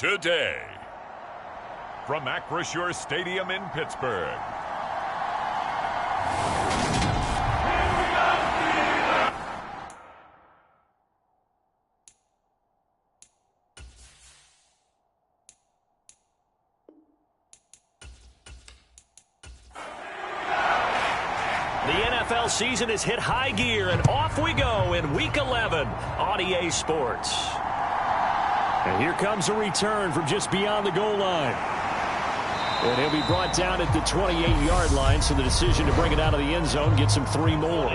today. From Acrisure Stadium in Pittsburgh. The NFL season has hit high gear, and off we go in Week 11 on EA Sports. And here comes a return from just beyond the goal line. And he'll be brought down at the 28-yard line, so the decision to bring it out of the end zone gets him 3 more.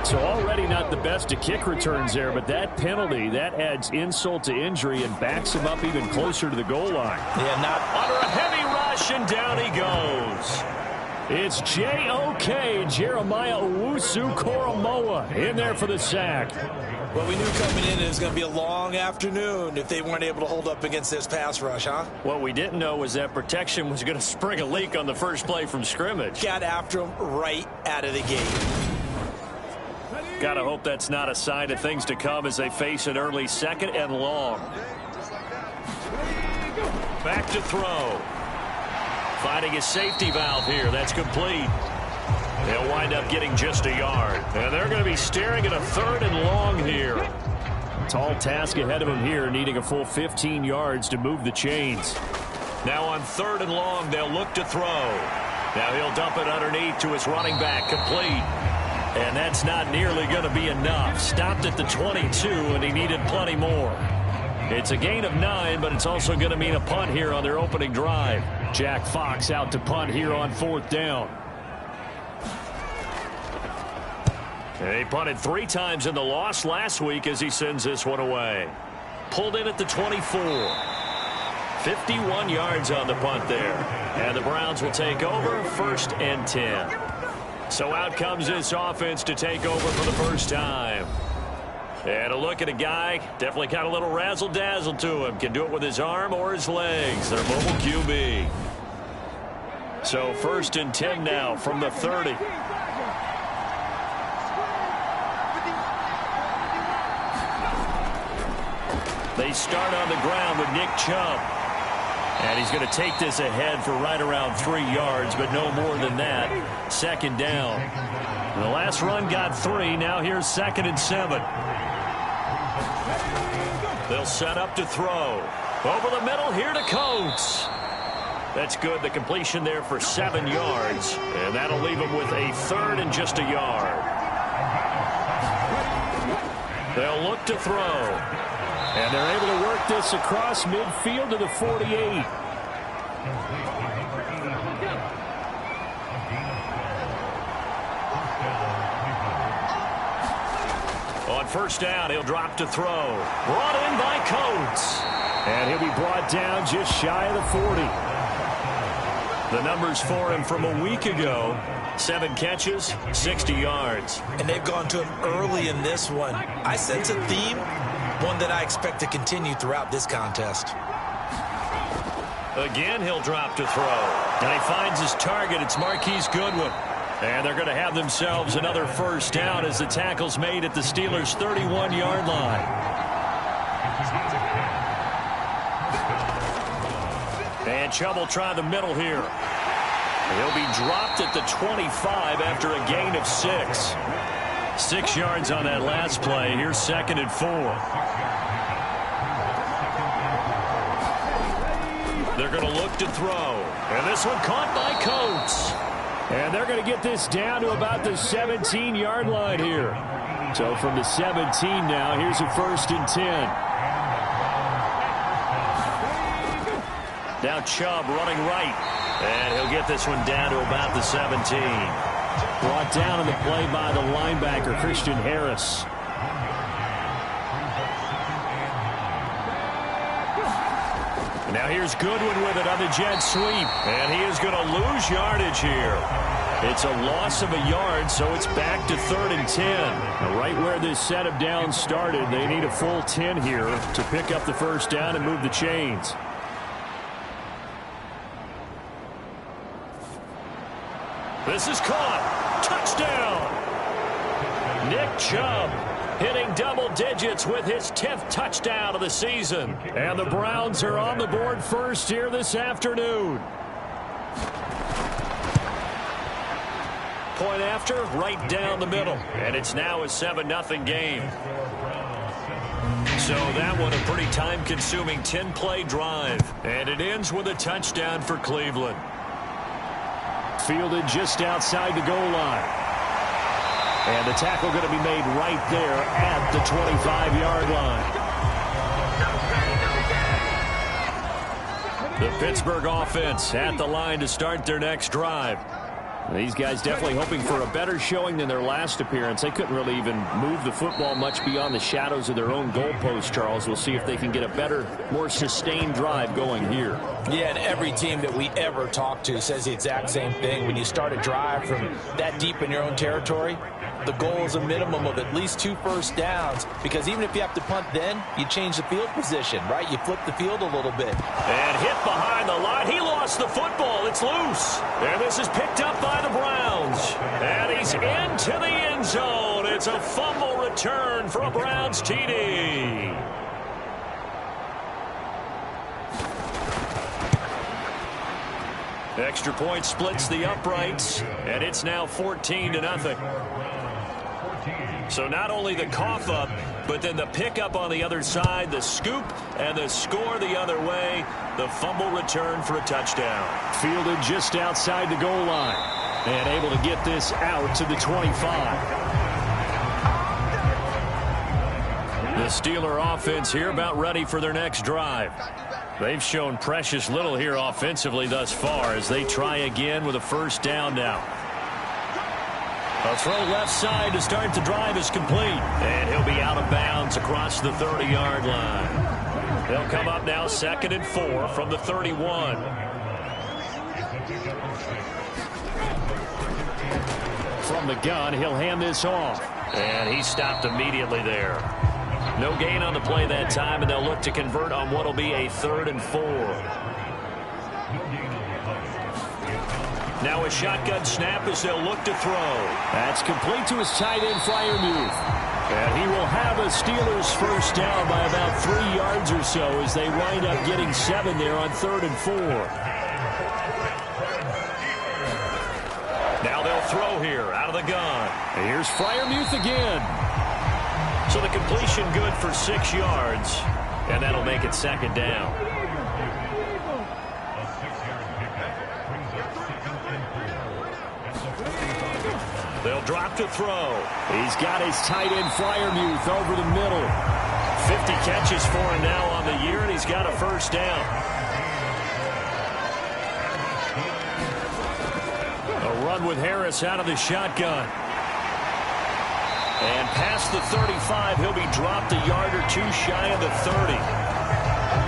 So already not the best to kick returns there, but that penalty, that adds insult to injury and backs him up even closer to the goal line. Yeah, not under a heavy rush, and down he goes. It's J.O.K. Jeremiah Owusu-Koramoah in there for the sack. Well, we knew coming in it was going to be a long afternoon if they weren't able to hold up against this pass rush, huh? What we didn't know was that protection was going to spring a leak on the first play from scrimmage. Got after him right out of the gate. Gotta hope that's not a sign of things to come as they face an early 2nd and long. Back to throw. Finding his safety valve here. That's complete. They'll wind up getting just a yard. And they're going to be staring at a 3rd and long here. Tall task ahead of him here, needing a full 15 yards to move the chains. Now on 3rd and long, they'll look to throw. Now he'll dump it underneath to his running back, complete. And that's not nearly going to be enough. Stopped at the 22, and he needed plenty more. It's a gain of 9, but it's also going to mean a punt here on their opening drive. Jack Fox out to punt here on 4th down. He punted 3 times in the loss last week as he sends this one away. Pulled in at the 24. 51 yards on the punt there. And the Browns will take over 1st and 10. So out comes this offense to take over for the first time. And a look at a guy, definitely got a little razzle-dazzle to him. Can do it with his arm or his legs. Their mobile QB. So 1st and 10 now from the 30. They start on the ground with Nick Chubb. And he's going to take this ahead for right around 3 yards, but no more than that. 2nd down. The last run got 3. Now here's 2nd and 7. They'll set up to throw. Over the middle here to Coates. That's good. The completion there for 7 yards. And that'll leave him with a 3rd and just a yard. They'll look to throw. And they're able to work this across midfield to the 48. On 1st down, he'll drop to throw. Brought in by Coates. And he'll be brought down just shy of the 40. The numbers for him from a week ago: 7 catches, 60 yards. And they've gone to him early in this one. I sense a theme, one that I expect to continue throughout this contest. Again, he'll drop to throw. And he finds his target. It's Marquise Goodwin. And they're going to have themselves another 1st down as the tackle's made at the Steelers' 31-yard line. And Chubb will try the middle here. He'll be dropped at the 25 after a gain of 6. 6 yards on that last play. Here's 2nd and 4. They're going to look to throw. And this one caught by Coates. And they're going to get this down to about the 17-yard line here. So from the 17 now, here's a 1st and 10. Now Chubb running right. And he'll get this one down to about the 17. Brought down on the play by the linebacker, Christian Harris. Now here's Goodwin with it on the jet sweep. And he is going to lose yardage here. It's a loss of a yard, so it's back to 3rd and 10. Now right where this set of downs started, they need a full 10 here to pick up the 1st down and move the chains. This is caught. Touchdown. Nick Chubb hitting double digits with his 10th touchdown of the season. And the Browns are on the board first here this afternoon. Point after, right down the middle. And it's now a 7-0 game. So that one a pretty time-consuming 10-play drive. And it ends with a touchdown for Cleveland. Fielded just outside the goal line. And the tackle going to be made right there at the 25-yard line. The Pittsburgh offense at the line to start their next drive. These guys definitely hoping for a better showing than their last appearance. They couldn't really even move the football much beyond the shadows of their own goalpost, Charles. We'll see if they can get a better, more sustained drive going here. Yeah, and every team that we ever talk to says the exact same thing. When you start a drive from that deep in your own territory, the goal is a minimum of at least 2 first downs, because even if you have to punt then, you change the field position, right? You flip the field a little bit. And hit behind the line. He lost the football. It's loose. And this is picked up by the Browns. And he's into the end zone. It's a fumble return for a Browns TD. Extra point splits the uprights, and it's now 14-0. So not only the cough up, but then the pickup on the other side, the scoop, and the score the other way. The fumble return for a touchdown. Fielded just outside the goal line, and able to get this out to the 25. The Steeler offense here about ready for their next drive. They've shown precious little here offensively thus far as they try again with a first down now. A throw left side to start the drive is complete. And he'll be out of bounds across the 30-yard line. They'll come up now 2nd and 4 from the 31. From the gun, he'll hand this off. And he stopped immediately there. No gain on the play that time, and they'll look to convert on what will be a 3rd and 4. Now a shotgun snap as they'll look to throw. That's complete to his tight end, Freiermuth. And he will have a Steelers first down by about 3 yards or so as they wind up getting 7 there on 3rd and 4. Now they'll throw here out of the gun. And here's Freiermuth again. So the completion good for 6 yards. And that'll make it 2nd down. They'll drop to throw. He's got his tight end Freiermuth over the middle. 50 catches for him now on the year, and he's got a first down. A run with Harris out of the shotgun. And past the 35, he'll be dropped a yard or 2 shy of the 30.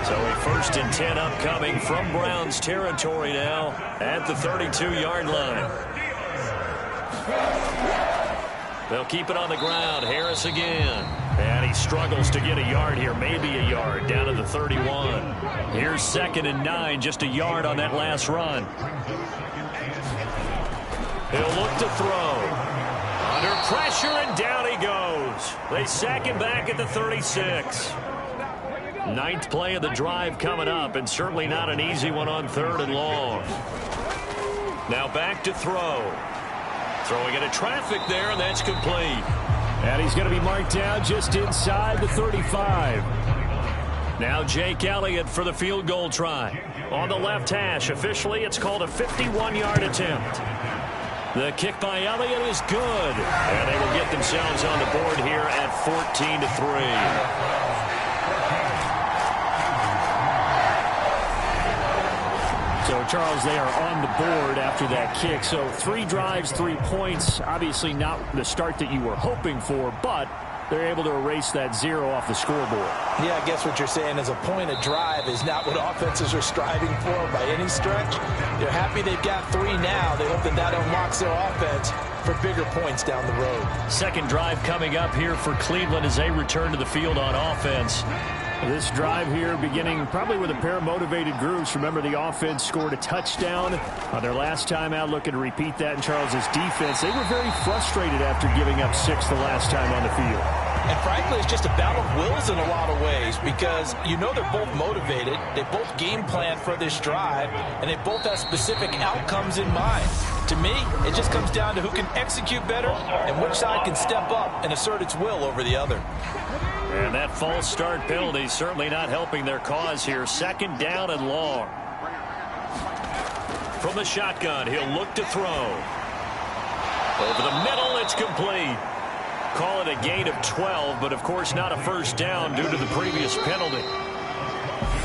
So a 1st and 10 upcoming from Browns territory now at the 32-yard line. They'll keep it on the ground. Harris again. And he struggles to get a yard here, maybe a yard, down to the 31. Here's 2nd and 9, just a yard on that last run. He'll look to throw. Under pressure, and down he goes. They sack him back at the 36. 9th play of the drive coming up, and certainly not an easy one on 3rd and long. Now back to throw. Throwing into traffic there, and that's complete. And he's going to be marked down just inside the 35. Now Jake Elliott for the field goal try. On the left hash, officially it's called a 51-yard attempt. The kick by Elliott is good. And they will get themselves on the board here at 14-3. So, Charles, they are on the board after that kick. So 3 drives, 3 points. Obviously not the start that you were hoping for, but they're able to erase that 0 off the scoreboard. Yeah, I guess what you're saying is a point of drive is not what offenses are striving for by any stretch. They're happy they've got 3 now. They hope that that unlocks their offense for bigger points down the road. 2nd drive coming up here for Cleveland as they return to the field on offense. This drive here beginning probably with a pair of motivated groups. Remember, the offense scored a touchdown on their last time out, looking to repeat that in Charles's defense. They were very frustrated after giving up 6 the last time on the field. And frankly, it's just a battle of wills in a lot of ways because you know they're both motivated, they both game plan for this drive, and they both have specific outcomes in mind. To me, it just comes down to who can execute better and which side can step up and assert its will over the other. And that false start penalty certainly not helping their cause here. Second down and long. From the shotgun, he'll look to throw. Over the middle, it's complete. Call it a gain of 12, but of course not a first down due to the previous penalty.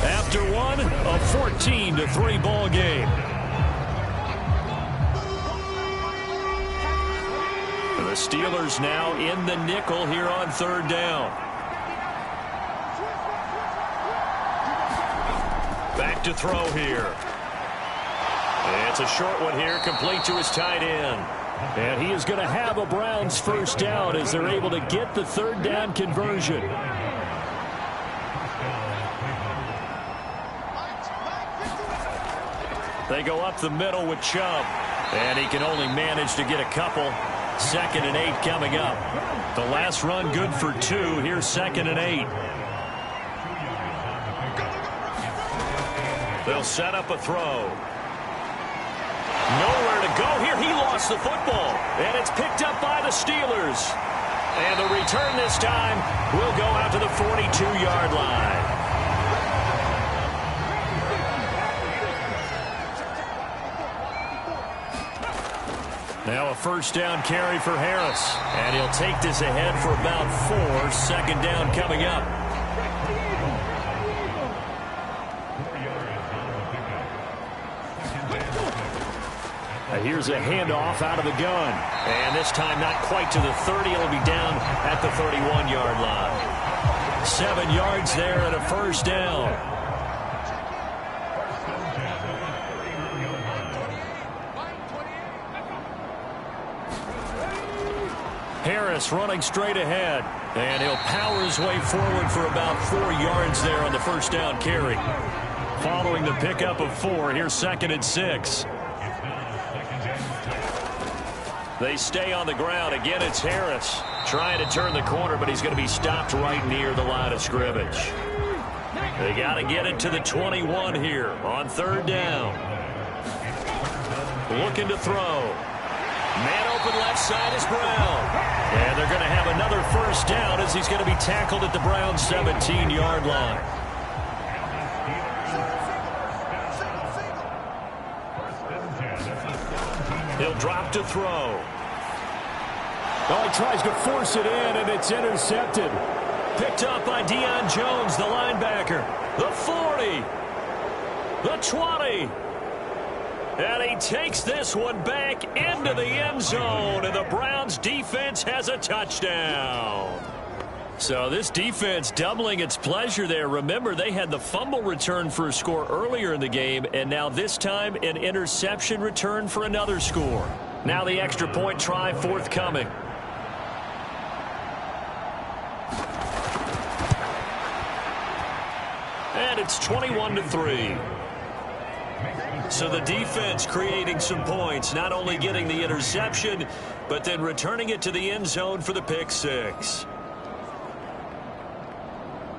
After one, a 14-3 ball game. The Steelers now in the nickel here on third down. Back to throw here. It's a short one here, complete to his tight end. And he is going to have a Browns first down as they're able to get the third down conversion. They go up the middle with Chubb. And he can only manage to get a couple. 2nd and 8 coming up. The last run good for 2. Here's 2nd and 8. They'll set up a throw. Nowhere to go here. He lost the football. And it's picked up by the Steelers. And the return this time will go out to the 42-yard line. Now a first down carry for Harris. And he'll take this ahead for about 4. Second down coming up. Here's a handoff out of the gun. And this time not quite to the 30. It'll be down at the 31-yard line. 7 yards there and a first down. Harris running straight ahead. And he'll power his way forward for about 4 yards there on the first down carry. Following the pickup of 4, here's 2nd and 6. They stay on the ground. Again, it's Harris trying to turn the corner, but he's going to be stopped right near the line of scrimmage. They got to get it to the 21 here on third down. Looking to throw. Man open left side is Brown. And they're going to have another first down as he's going to be tackled at the Browns 17-yard line. He'll drop to throw. Oh, he tries to force it in, and it's intercepted. Picked up by Deion Jones, the linebacker. The 40. The 20. And he takes this one back into the end zone, and the Browns defense has a touchdown. So this defense doubling its pleasure there. Remember, they had the fumble return for a score earlier in the game, and now this time an interception return for another score. Now the extra point try forthcoming. And it's 21-3. So the defense creating some points, not only getting the interception, but then returning it to the end zone for the pick six.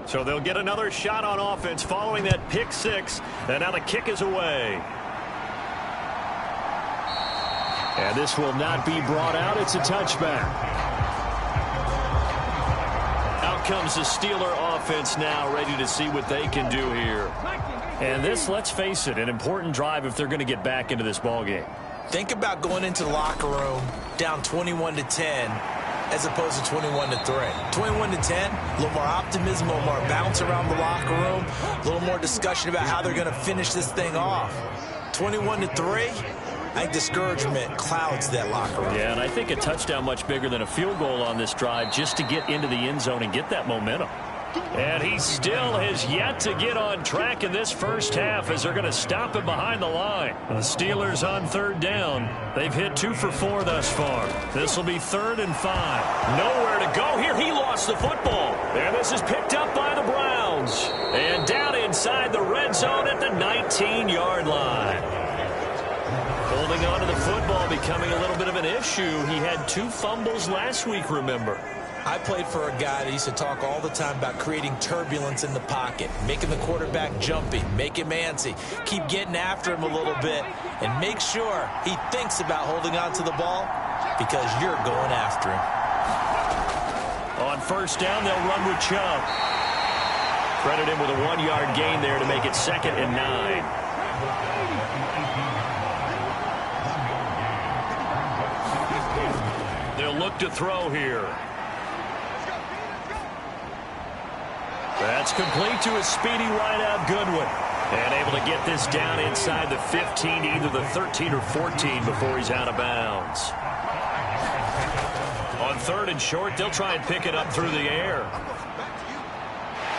So they'll get another shot on offense following that pick six, and now the kick is away. And this will not be brought out. It's a touchback. Out comes the Steeler offense now, ready to see what they can do here. And this, let's face it, an important drive if they're going to get back into this ballgame. Think about going into the locker room down 21-10 as opposed to 21-3. 21-10, a little more optimism, a little more bounce around the locker room, a little more discussion about how they're going to finish this thing off. 21-3, I think discouragement clouds that locker room. Yeah, and I think a touchdown much bigger than a field goal on this drive just to get into the end zone and get that momentum. And he still has yet to get on track in this first half as they're going to stop him behind the line. The Steelers on third down. They've hit 2 for 4 thus far. This will be 3rd and 5. Nowhere to go here. He lost the football. And this is picked up by the Browns. And down inside the red zone at the 19-yard line. Holding on to the football becoming a little bit of an issue. He had 2 fumbles last week, remember. I played for a guy that used to talk all the time about creating turbulence in the pocket, making the quarterback jumpy, make him antsy, keep getting after him a little bit, and make sure he thinks about holding on to the ball because you're going after him. On first down, they'll run with Chubb. Credit him with a 1-yard gain there to make it 2nd and 9. They'll look to throw here. That's complete to a speedy wideout Goodwin. And able to get this down inside the 15, either the 13 or 14 before he's out of bounds. On 3rd and short, they'll try and pick it up through the air.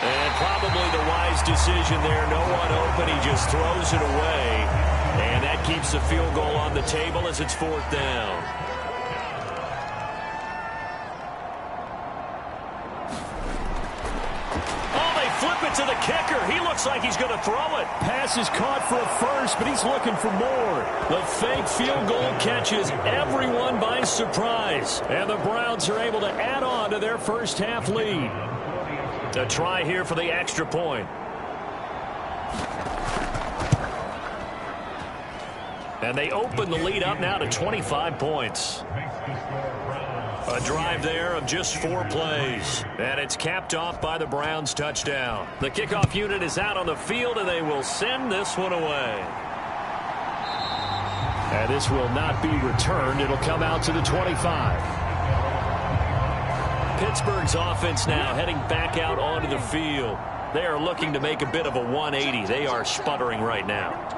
And probably the wise decision there. No one open. He just throws it away. And that keeps the field goal on the table as it's 4th down. Flip it to the kicker. He looks like he's going to throw it. Pass is caught for a first, but he's looking for more. The fake field goal catches everyone by surprise. And the Browns are able to add on to their first half lead. A try here for the extra point. And they open the lead up now to 25 points. A drive there of just 4 plays. And it's capped off by the Browns' touchdown. The kickoff unit is out on the field, and they will send this one away. And this will not be returned. It'll come out to the 25. Pittsburgh's offense now heading back out onto the field. They are looking to make a bit of a 180. They are sputtering right now.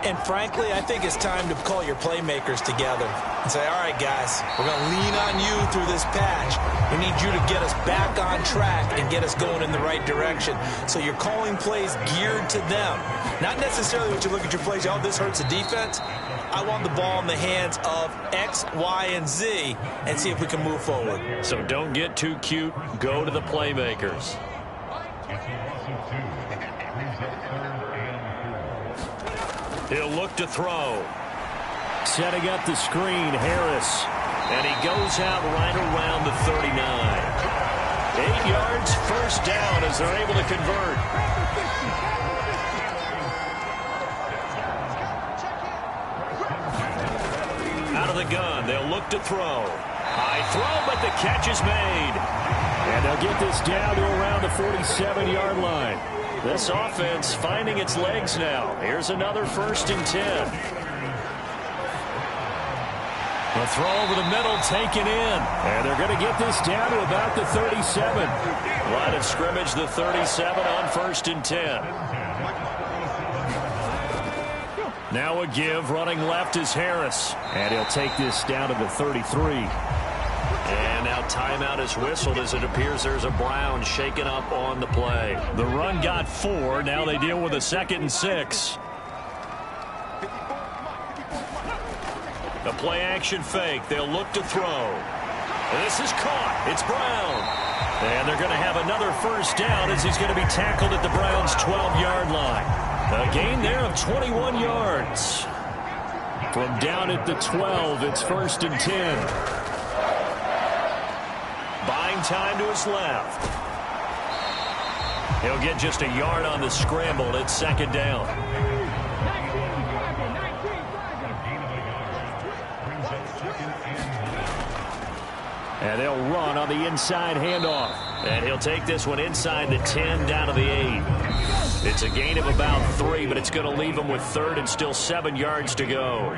And frankly, I think it's time to call your playmakers together and say, all right, guys, we're going to lean on you through this patch. We need you to get us back on track and get us going in the right direction. So you're calling plays geared to them. Not necessarily what you look at your plays, oh, this hurts the defense. I want the ball in the hands of X, Y, and Z and see if we can move forward. So don't get too cute. Go to the playmakers. He'll look to throw. Setting up the screen, Harris. And he goes out right around the 39. 8 yards, first down as they're able to convert. Out of the gun, they'll look to throw. High throw, but the catch is made. And they'll get this down to around the 47-yard line. This offense finding its legs now. Here's another 1st and 10. The throw over the middle taken in. And they're going to get this down to about the 37. Line of scrimmage, the 37 on 1st and 10. Now a give. Running left is Harris. And he'll take this down to the 33. And now timeout is whistled as it appears there's a Brown shaken up on the play. The run got 4. Now they deal with a 2nd and 6. The play action fake. They'll look to throw. This is caught. It's Brown. And they're going to have another first down as he's going to be tackled at the Browns' 12-yard line. A gain there of 21 yards. From down at the 12, it's 1st and 10. Buying time to his left. He'll get just a yard on the scramble. It's 2nd down. And they'll run on the inside handoff. And he'll take this one inside the 10 down to the 8. It's a gain of about 3, but it's going to leave him with 3rd and still 7 yards to go.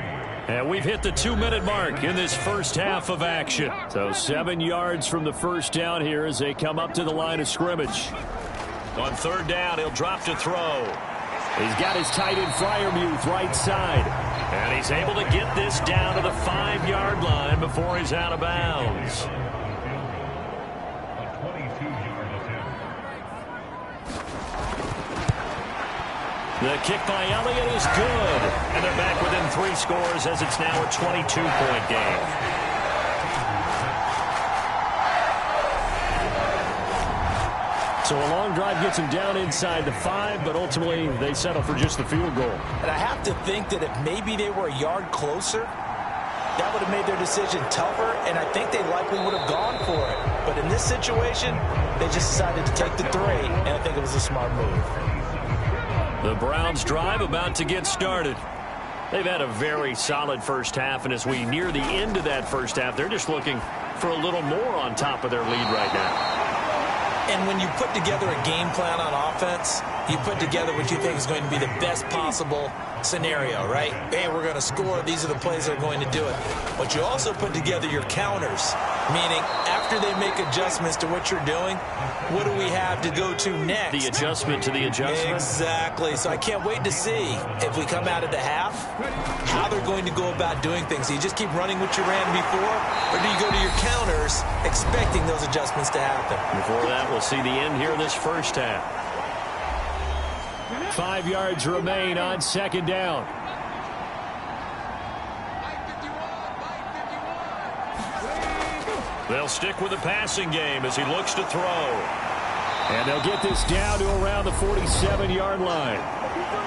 And we've hit the 2-minute mark in this first half of action. So 7 yards from the first down here as they come up to the line of scrimmage. On 3rd down, he'll drop to throw. He's got his tight end Freiermuth right side. And he's able to get this down to the 5-yard line before he's out of bounds. The kick by Elliott is good. And they're back within 3 scores as it's now a 22-point game. So a long drive gets them down inside the 5, but ultimately they settle for just the field goal. And I have to think that if maybe they were a yard closer, that would have made their decision tougher, and I think they likely would have gone for it. But in this situation, they just decided to take the 3, and I think it was a smart move. The Browns drive about to get started. They've had a very solid first half, and as we near the end of that first half, they're just looking for a little more on top of their lead right now. And when you put together a game plan on offense, you put together what you think is going to be the best possible scenario, right? Hey, we're going to score. These are the plays that are going to do it. But you also put together your counters, meaning after they make adjustments to what you're doing, what do we have to go to next? The adjustment to the adjustment? Exactly. So I can't wait to see if we come out of the half, how they're going to go about doing things. Do you just keep running what you ran before, or do you go to your counters expecting those adjustments to happen? Before that, we'll see the end here this first half. 5 yards remain on second down. They'll stick with the passing game as he looks to throw. And they'll get this down to around the 47-yard line.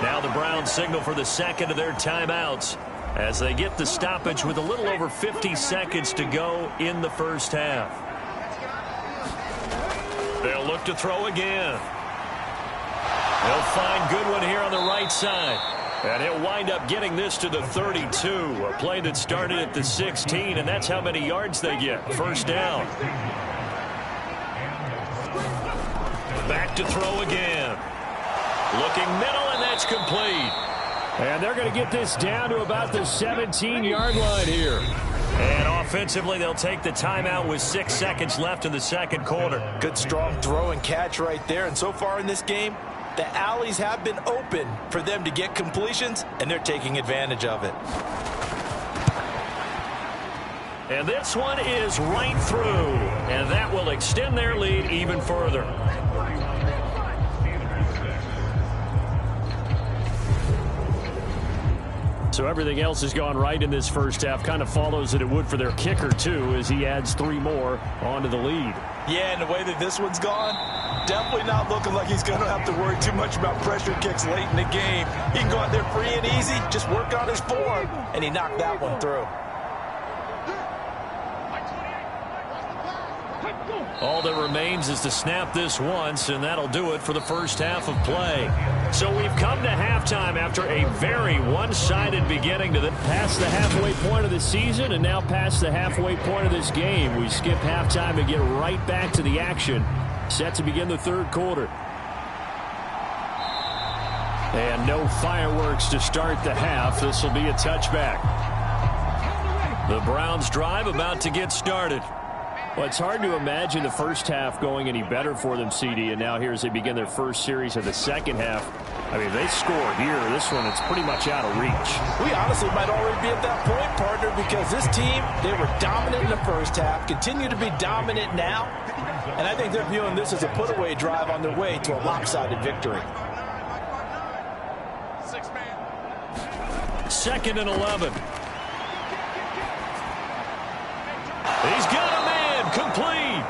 Now the Browns signal for the second of their timeouts as they get the stoppage with a little over 50 seconds to go in the first half. They'll look to throw again. They'll find Goodwin here on the right side. And he'll wind up getting this to the 32. A play that started at the 16, and that's how many yards they get. First down. Back to throw again. Looking middle, and that's complete. And they're going to get this down to about the 17-yard line here. And offensively, they'll take the timeout with 6 seconds left in the second quarter. Good strong throw and catch right there. And so far in this game, the alleys have been open for them to get completions, and they're taking advantage of it. And this one is right through, and that will extend their lead even further. So everything else has gone right in this first half. Kind of follows that it would for their kicker, too, as he adds 3 more onto the lead. Yeah, and the way that this one's gone, definitely not looking like he's going to have to worry too much about pressure kicks late in the game. He can go out there free and easy, just work on his form, and he knocked that one through. All that remains is to snap this once, and that'll do it for the first half of play. So we've come to halftime after a very one-sided beginning to past the halfway point of the season and now past the halfway point of this game. We skip halftime and get right back to the action. Set to begin the third quarter. And no fireworks to start the half. This will be a touchback. The Browns drive about to get started. Well, it's hard to imagine the first half going any better for them, CD, and now here as they begin their first series of the second half. I mean, they score here. This one, it's pretty much out of reach. We honestly might already be at that point, partner, because this team, they were dominant in the first half, continue to be dominant now, and I think they're viewing this as a put-away drive on their way to a lopsided victory. 2nd and 11. He's got a man complete.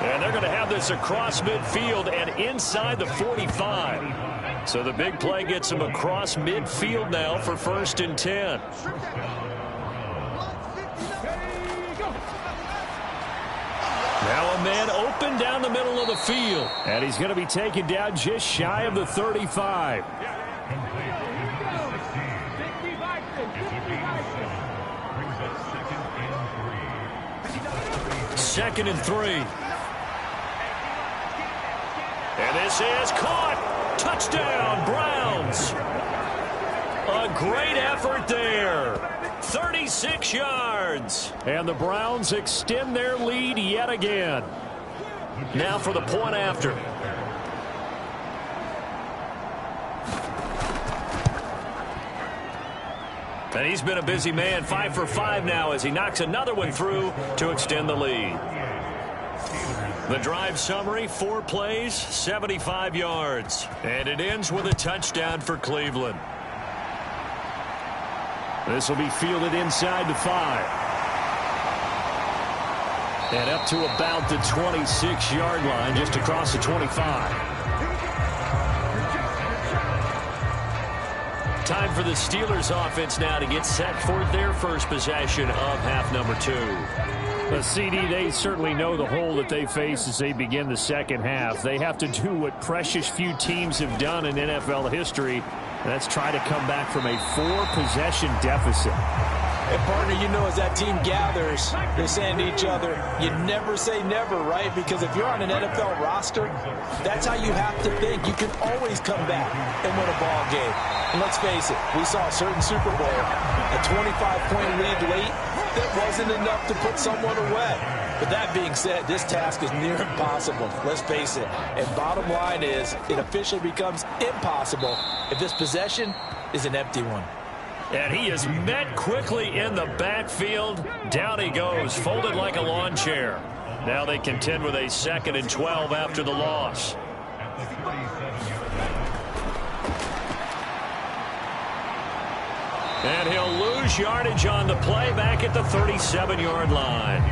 And they're going to have this across midfield and inside the 45. So the big play gets them across midfield now for 1st and 10. Now a man open down the middle of the field. And he's going to be taken down just shy of the 35. Second and 3. And this is caught. Touchdown, Browns. A great effort there. 36 yards. And the Browns extend their lead yet again. Now for the point after. And he's been a busy man, 5 for 5 now as he knocks another one through to extend the lead. The drive summary, 4 plays, 75 yards. And it ends with a touchdown for Cleveland. This will be fielded inside the 5. And up to about the 26-yard line, just across the 25. Time for the Steelers offense now to get set for their first possession of half number 2. CD, they certainly know the hole that they face as they begin the second half. They have to do what precious few teams have done in NFL history, and that's try to come back from a 4-possession deficit. And, partner, you know, as that team gathers, they're saying to each other, you never say never, right? Because if you're on an NFL roster, that's how you have to think. You can always come back and win a ball game. And let's face it, we saw a certain Super Bowl, a 25-point lead late, that wasn't enough to put someone away. But that being said, this task is near impossible. Let's face it. And bottom line is, it officially becomes impossible if this possession is an empty one. And he is met quickly in the backfield. Down he goes, folded like a lawn chair. Now they contend with a 2nd and 12 after the loss. And he'll lose yardage on the play back at the 37-yard line.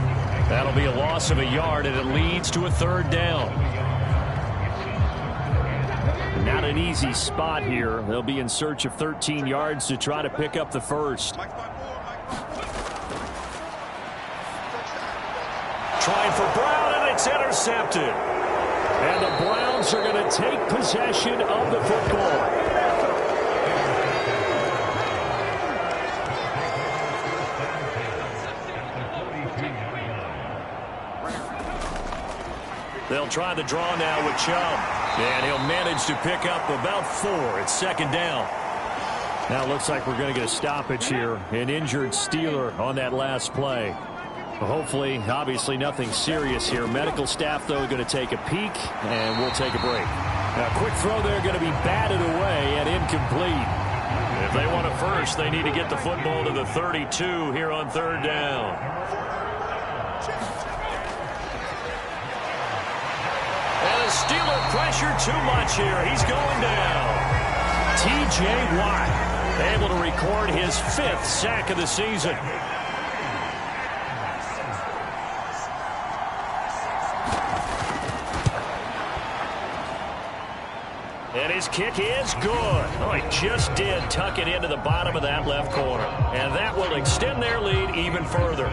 That'll be a loss of a yard, and it leads to a 3rd down. Not an easy spot here. They'll be in search of 13 yards to try to pick up the first. Trying for Brown, and it's intercepted. And the Browns are going to take possession of the football. They'll try the draw now with Chubb. And he'll manage to pick up about 4. It's 2nd down. Now it looks like we're going to get a stoppage here. An injured Steeler on that last play. Hopefully, obviously nothing serious here. Medical staff, though, going to take a peek, and we'll take a break. Now, quick throw there going to be batted away and incomplete. If they want a first, they need to get the football to the 32 here on 3rd down. Steeler pressure too much here. He's going down. T.J. Watt able to record his 5th sack of the season. And his kick is good. Oh, he just did tuck it into the bottom of that left corner. And that will extend their lead even further.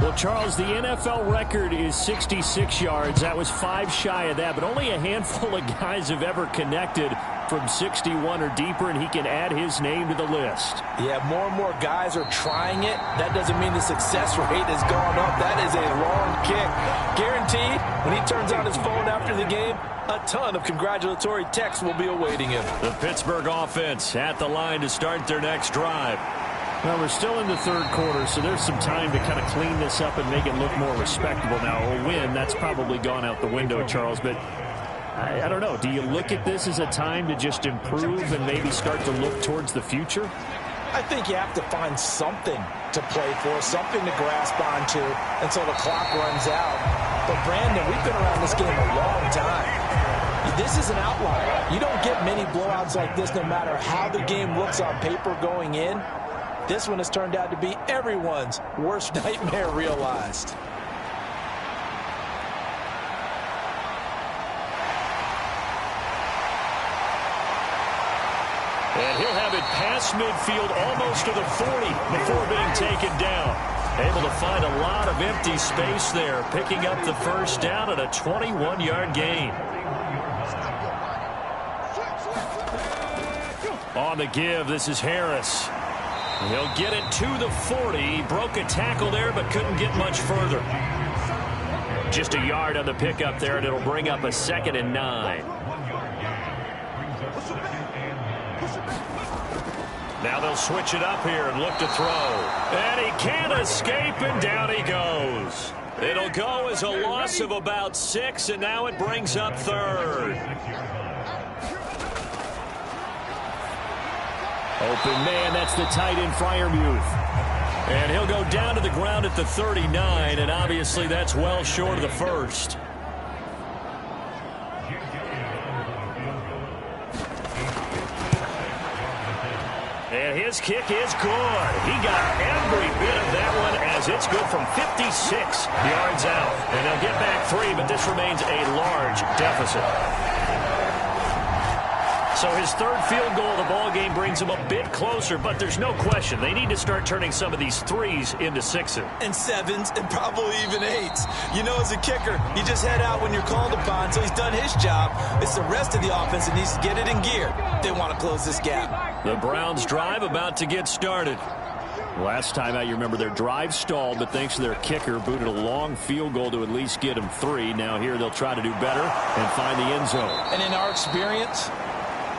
Well, Charles, the NFL record is 66 yards. That was 5 shy of that, but only a handful of guys have ever connected from 61 or deeper, and he can add his name to the list. Yeah, more and more guys are trying it. That doesn't mean the success rate has gone up. That is a long kick. Guaranteed, when he turns on his phone after the game, a ton of congratulatory texts will be awaiting him. The Pittsburgh offense at the line to start their next drive. Well, we're still in the 3rd quarter, so there's some time to kind of clean this up and make it look more respectable. Now, a win, that's probably gone out the window, Charles, but I don't know. Do you look at this as a time to just improve and maybe start to look towards the future? I think you have to find something to play for, something to grasp onto until the clock runs out. But, Brandon, we've been around this game a long time. This is an outlier. You don't get many blowouts like this no matter how the game looks on paper going in. This one has turned out to be everyone's worst nightmare realized. And he'll have it past midfield almost to the 40 before being taken down. Able to find a lot of empty space there, picking up the first down at a 21-yard gain. On the give, this is Harris. He'll get it to the 40. He broke a tackle there, but couldn't get much further. Just a yard on the pickup there, and it'll bring up a 2nd and 9. Now they'll switch it up here and look to throw. And he can't escape, and down he goes. It'll go as a loss of about 6, and now it brings up 3rd. Open man, that's the tight end, Freiermuth. And he'll go down to the ground at the 39, and obviously that's well short of the first. And his kick is good. He got every bit of that one as it's good from 56 yards out. And they'll get back 3, but this remains a large deficit. So his third field goal of the ball game brings him a bit closer, but there's no question they need to start turning some of these threes into sixes. And sevens, and probably even eights. You know, as a kicker, you just head out when you're called upon, so he's done his job. It's the rest of the offense that needs to get it in gear. They want to close this gap. The Browns drive about to get started. Last time out, you remember their drive stalled, but thanks to their kicker, booted a long field goal to at least get them 3. Now here they'll try to do better and find the end zone. And in our experience,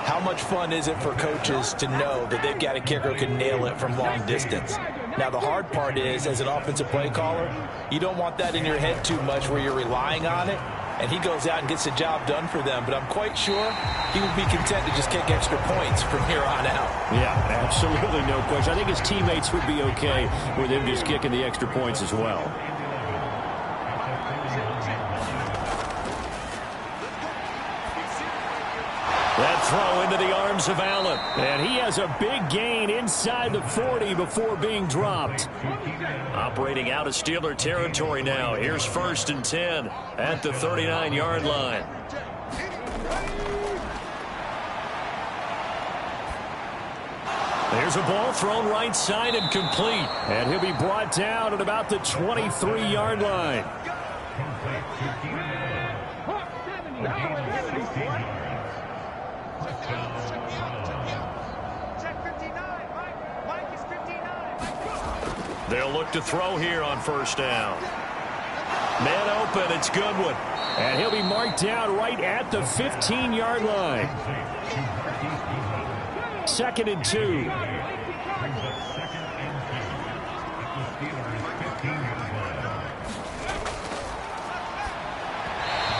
how much fun is it for coaches to know that they've got a kicker who can nail it from long distance? Now, the hard part is, as an offensive play caller, you don't want that in your head too much where you're relying on it, and he goes out and gets the job done for them. But I'm quite sure he would be content to just kick extra points from here on out. Yeah, absolutely no question. I think his teammates would be okay with him just kicking the extra points as well. That throw into the arms of Allen. And he has a big gain inside the 40 before being dropped. Operating out of Steeler territory now. Here's 1st and 10 at the 39-yard line. There's a ball thrown right side and complete. And he'll be brought down at about the 23-yard line. They'll look to throw here on 1st down. Man open, it's Goodwin. And he'll be marked down right at the 15-yard line. 2nd and 2.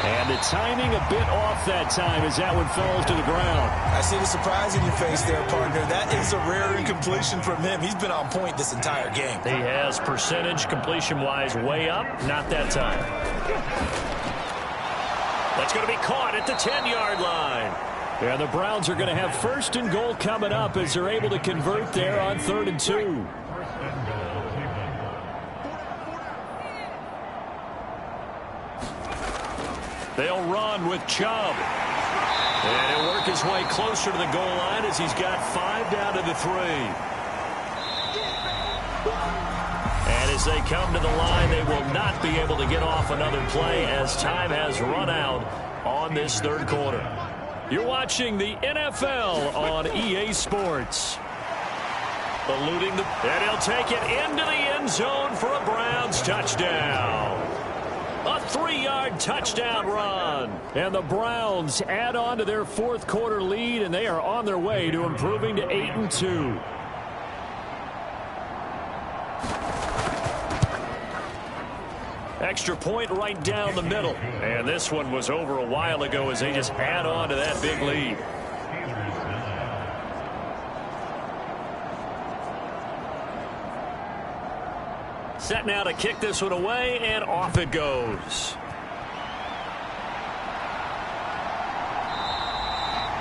And the timing a bit off that time as that one falls to the ground. I see the surprise in your face there, partner. That is a rare incompletion from him. He's been on point this entire game. He has percentage completion-wise way up. Not that time. That's going to be caught at the 10-yard line. And the Browns are going to have 1st and goal coming up as they're able to convert there on 3rd and 2. They'll run with Chubb. And he'll work his way closer to the goal line as he's got 5 down to the 3. And as they come to the line, they will not be able to get off another play as time has run out on this 3rd quarter. You're watching the NFL on EA Sports. Eluding the... And he'll take it into the end zone for a Browns touchdown. A 3-yard touchdown run. And the Browns add on to their 4th quarter lead, and they are on their way to improving to 8-2. Extra point right down the middle. And this one was over a while ago as they just add on to that big lead. Set now to kick this one away, and off it goes.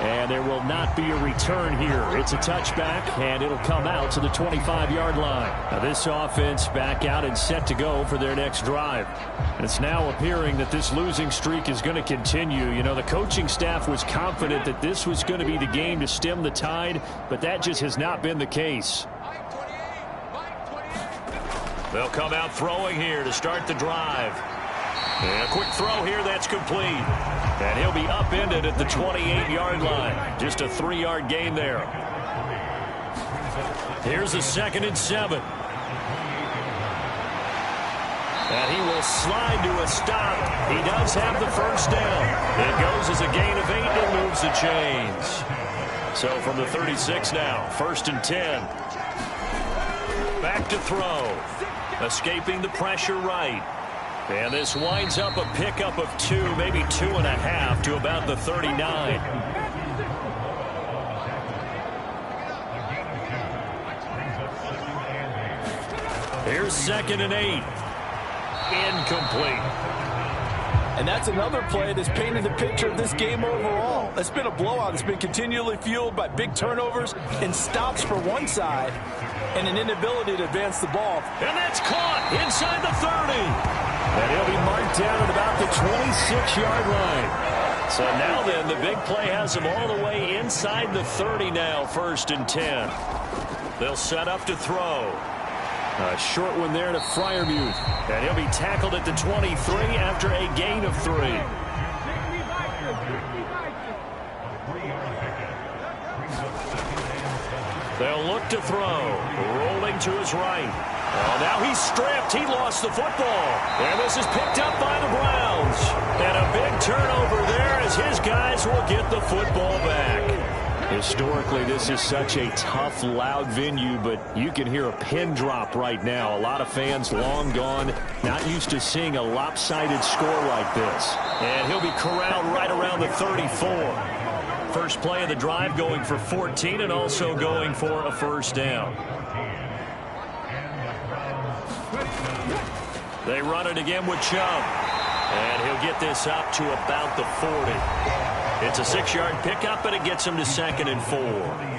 And there will not be a return here. It's a touchback, and it'll come out to the 25-yard line. Now this offense back out and set to go for their next drive. And it's now appearing that this losing streak is going to continue. You know, the coaching staff was confident that this was going to be the game to stem the tide, but that just has not been the case. They'll come out throwing here to start the drive. And a quick throw here, that's complete. And he'll be upended at the 28-yard line. Just a 3-yard gain there. Here's a 2nd and 7. And he will slide to a stop. He does have the 1st down. It goes as a gain of 8 and moves the chains. So from the 36 now, 1st and 10. Back to throw. Escaping the pressure right. And this winds up a pickup of 2, maybe 2.5 to about the 39. Here's 2nd and 8. Incomplete. And that's another play that's painted the picture of this game overall. It's been a blowout. It's been continually fueled by big turnovers and stops for one side and an inability to advance the ball. And that's caught inside the 30. And he'll be marked down at about the 26-yard line. So now then, the big play has him all the way inside the 30 now, 1st and 10. They'll set up to throw. A short one there to Freiermuth. And he'll be tackled at the 23 after a gain of 3. They'll look to throw. Rolling to his right. Oh, now he's stripped. He lost the football. And this is picked up by the Browns. And a big turnover there as his guys will get the football back. Historically, this is such a tough, loud venue, but you can hear a pin drop right now. A lot of fans long gone, not used to seeing a lopsided score like this. And he'll be corralled right around the 34. First play of the drive going for 14 and also going for a 1st down. They run it again with Chubb. And he'll get this up to about the 40. It's a 6-yard pickup, and it gets him to 2nd and 4.